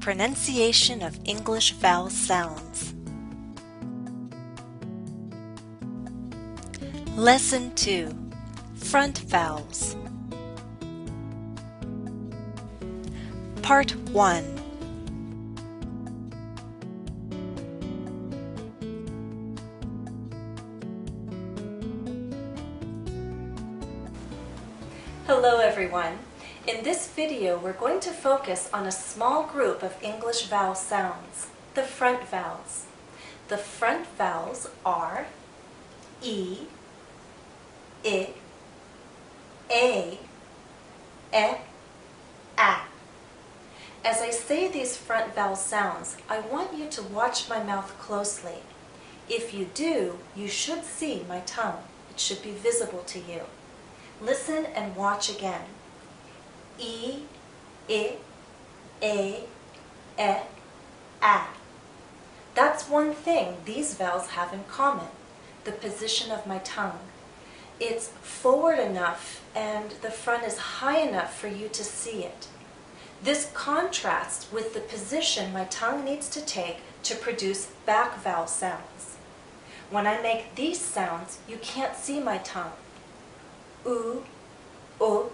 Pronunciation of English vowel sounds. Lesson 2. Front vowels. Part 1. Hello everyone. In this video, we're going to focus on a small group of English vowel sounds, the front vowels. The front vowels are E, I, A, E, A. As I say these front vowel sounds, I want you to watch my mouth closely. If you do, you should see my tongue. It should be visible to you. Listen and watch again. E, I, A, E, A. That's one thing these vowels have in common, the position of my tongue. It's forward enough and the front is high enough for you to see it. This contrasts with the position my tongue needs to take to produce back vowel sounds. When I make these sounds, you can't see my tongue. U, O,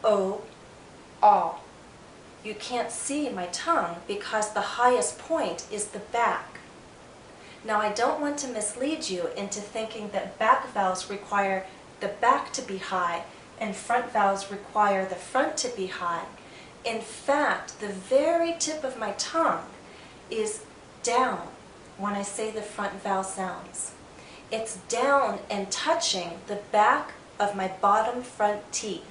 O, A. You can't see my tongue because the highest point is the back. Now I don't want to mislead you into thinking that back vowels require the back to be high and front vowels require the front to be high. In fact, the very tip of my tongue is down when I say the front vowel sounds. It's down and touching the back of my bottom front teeth.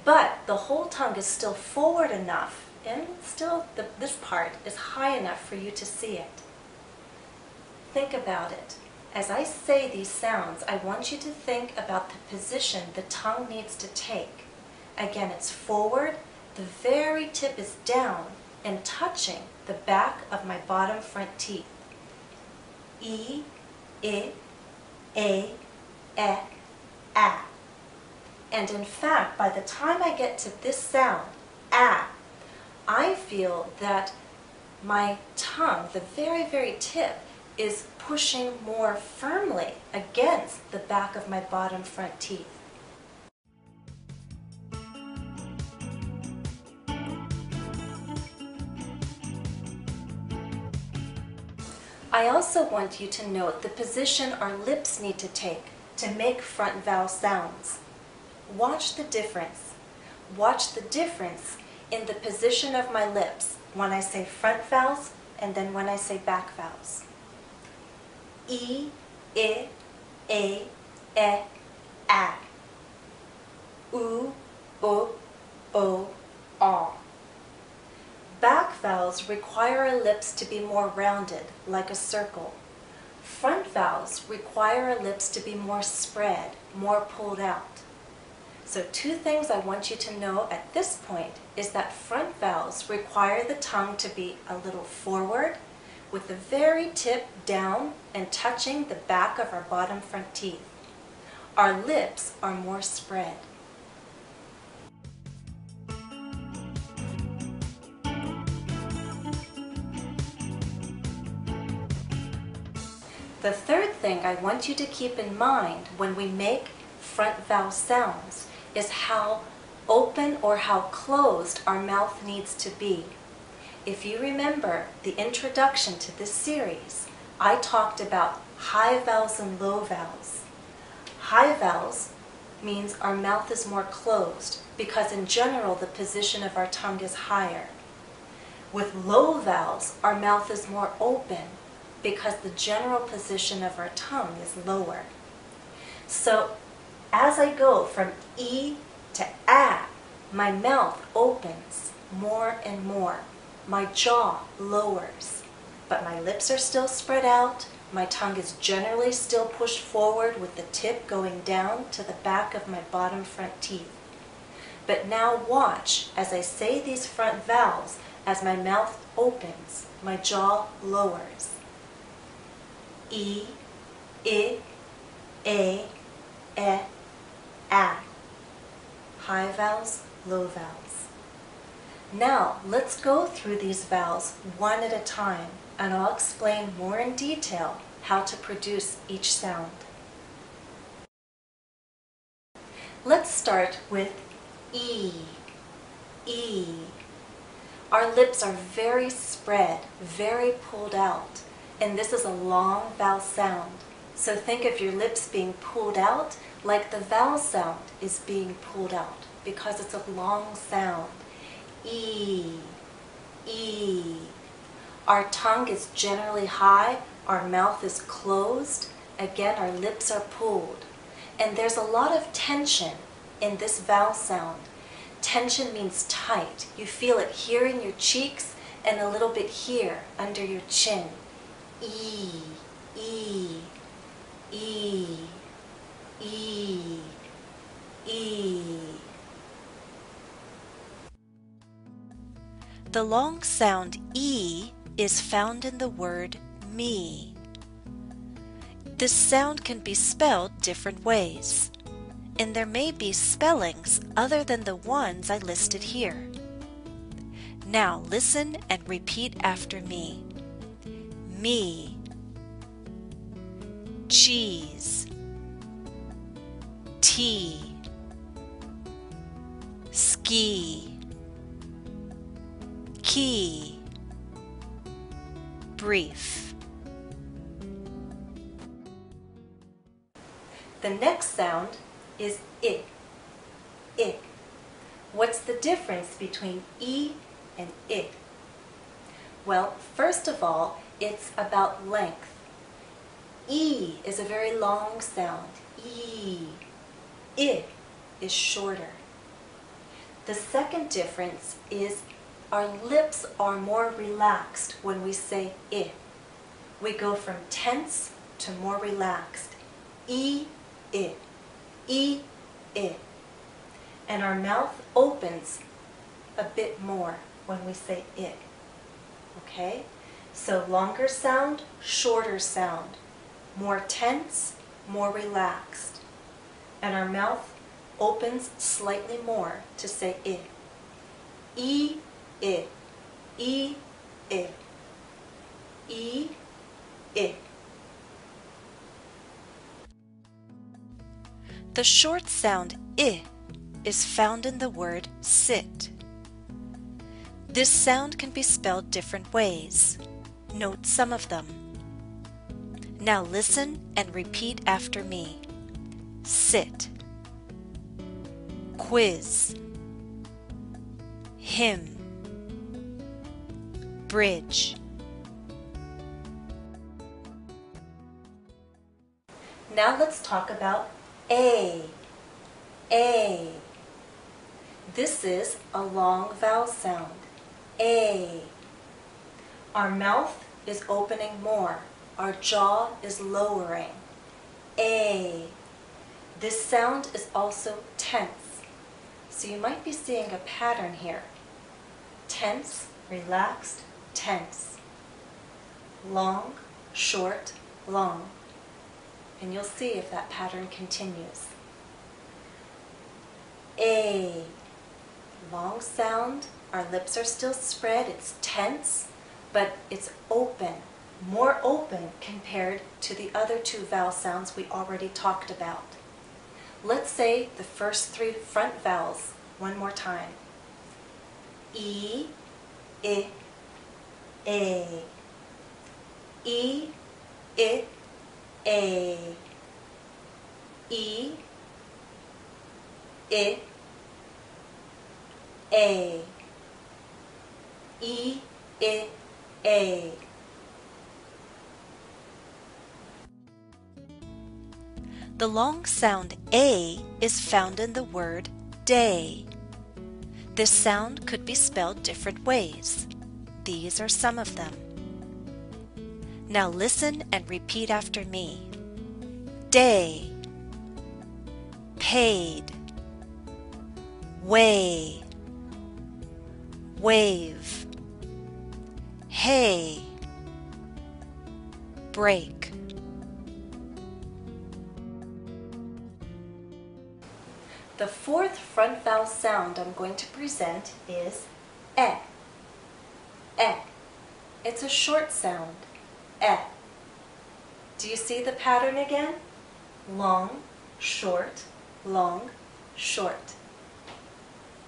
But the whole tongue is still forward enough, and still this part is high enough for you to see it. Think about it. As I say these sounds, I want you to think about the position the tongue needs to take. Again, it's forward, the very tip is down and touching the back of my bottom front teeth. E, I, A, E, A. And in fact, by the time I get to this sound, A, I feel that my tongue, the very, very tip, is pushing more firmly against the back of my bottom front teeth. I also want you to note the position our lips need to take to make front vowel sounds. Watch the difference. Watch the difference in the position of my lips when I say front vowels and then when I say back vowels. E, I, A, E, A. U, O, A. Back vowels require our lips to be more rounded, like a circle. Front vowels require our lips to be more spread, more pulled out. So two things I want you to know at this point is that front vowels require the tongue to be a little forward with the very tip down and touching the back of our bottom front teeth. Our lips are more spread. The third thing I want you to keep in mind when we make front vowel sounds is how open or how closed our mouth needs to be. If you remember the introduction to this series, I talked about high vowels and low vowels. High vowels means our mouth is more closed because in general the position of our tongue is higher. With low vowels, our mouth is more open because the general position of our tongue is lower. So as I go from E to A, my mouth opens more and more. My jaw lowers, but my lips are still spread out. My tongue is generally still pushed forward with the tip going down to the back of my bottom front teeth. But now watch as I say these front vowels, as my mouth opens, my jaw lowers. E, I, A, E, A. High vowels, low vowels. Now, let's go through these vowels one at a time, and I'll explain more in detail how to produce each sound. Let's start with E. E. Our lips are very spread, very pulled out, and this is a long vowel sound. So think of your lips being pulled out like the vowel sound is being pulled out because it's a long sound. E, E. Our tongue is generally high, our mouth is closed, again our lips are pulled. And there's a lot of tension in this vowel sound. Tension means tight. You feel it here in your cheeks and a little bit here under your chin. E, E, E, E, E. The long sound E is found in the word me. This sound can be spelled different ways, and there may be spellings other than the ones I listed here. Now listen and repeat after me. Me, cheese, tea, ski, key, brief. The next sound is I. I. What's the difference between E and I? Well, first of all, it's about length. E is a very long sound. E. I is shorter. The second difference is our lips are more relaxed when we say I. We go from tense to more relaxed. E, I. E, I. And our mouth opens a bit more when we say I. Okay? So longer sound, shorter sound. More tense, more relaxed. And our mouth opens slightly more to say I. E, I. E, I. E, I. The short sound I is found in the word sit. This sound can be spelled different ways. Note some of them. Now listen and repeat after me. Sit, quiz, hymn, bridge. Now let's talk about A. A. This is a long vowel sound. A. Our mouth is opening more. Our jaw is lowering. A. This sound is also tense. So you might be seeing a pattern here. Tense, relaxed, tense. Long, short, long. And you'll see if that pattern continues. A. Long sound. Our lips are still spread. It's tense, but it's open. More open compared to the other two vowel sounds we already talked about. Let's say the first three front vowels one more time. E, I, A. E, I, A. E, I, A. E, I, A. The long sound A is found in the word day. This sound could be spelled different ways. These are some of them. Now listen and repeat after me. Day, paid, way, wave, hay, break. The fourth front vowel sound I'm going to present is eh, eh. It's a short sound, eh. Do you see the pattern again? Long, short, long, short.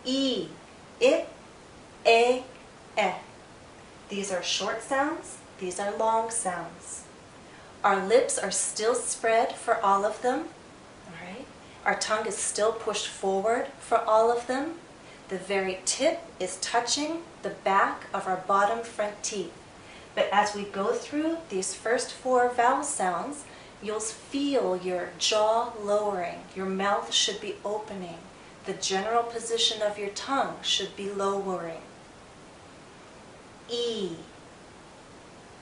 E, I, e, eh. These are short sounds, these are long sounds. Our lips are still spread for all of them. All right. Our tongue is still pushed forward for all of them. The very tip is touching the back of our bottom front teeth. But as we go through these first 4 vowel sounds, you'll feel your jaw lowering. Your mouth should be opening. The general position of your tongue should be lowering. E,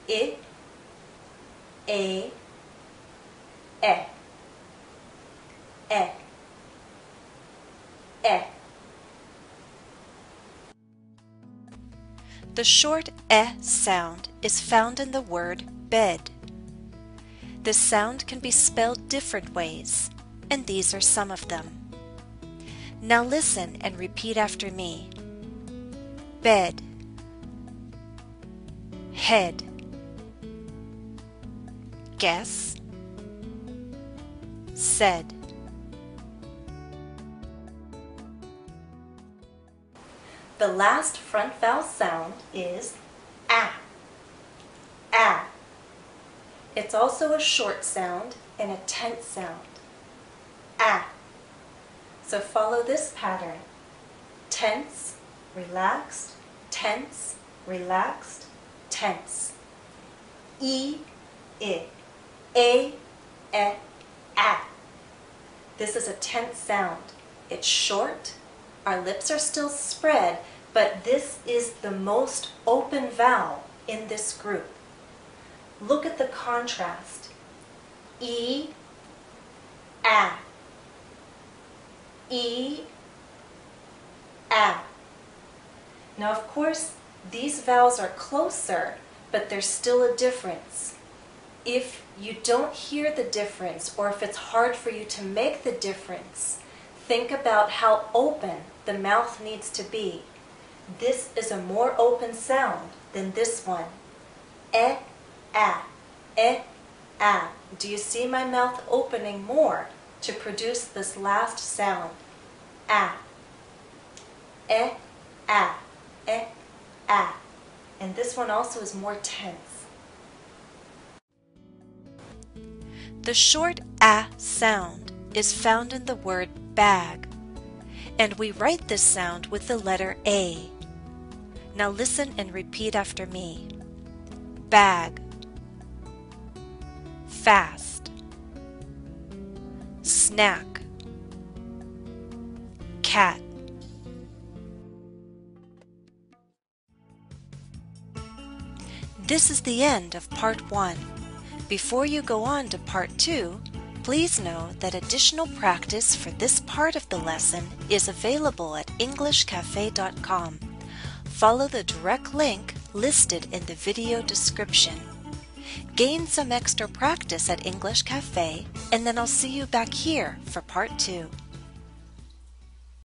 I, e, eh, eh, eh. The short eh sound is found in the word bed. This sound can be spelled different ways, and these are some of them. Now listen and repeat after me. Bed, head, guess, said. The last front vowel sound is ah, ah. It's also a short sound and a tense sound, ah. So follow this pattern. Tense, relaxed, tense, relaxed, tense. E, I, a, ah. This is a tense sound. It's short. Our lips are still spread, but this is the most open vowel in this group. Look at the contrast. E, ah. E, ah. Now, of course, these vowels are closer, but there's still a difference. If you don't hear the difference, or if it's hard for you to make the difference, think about how open the mouth needs to be. This is a more open sound than this one. Eh, ah, eh, ah. Do you see my mouth opening more to produce this last sound? Ah. Eh, ah, eh, ah. And this one also is more tense. The short ah sound is found in the word bag, and we write this sound with the letter A. Now listen and repeat after me. Bag, fast, snack, cat. This is the end of part 1. Before you go on to part 2, please know that additional practice for this part of the lesson is available at EnglishCafe.com. Follow the direct link listed in the video description. Gain some extra practice at English Cafe, and then I'll see you back here for part 2.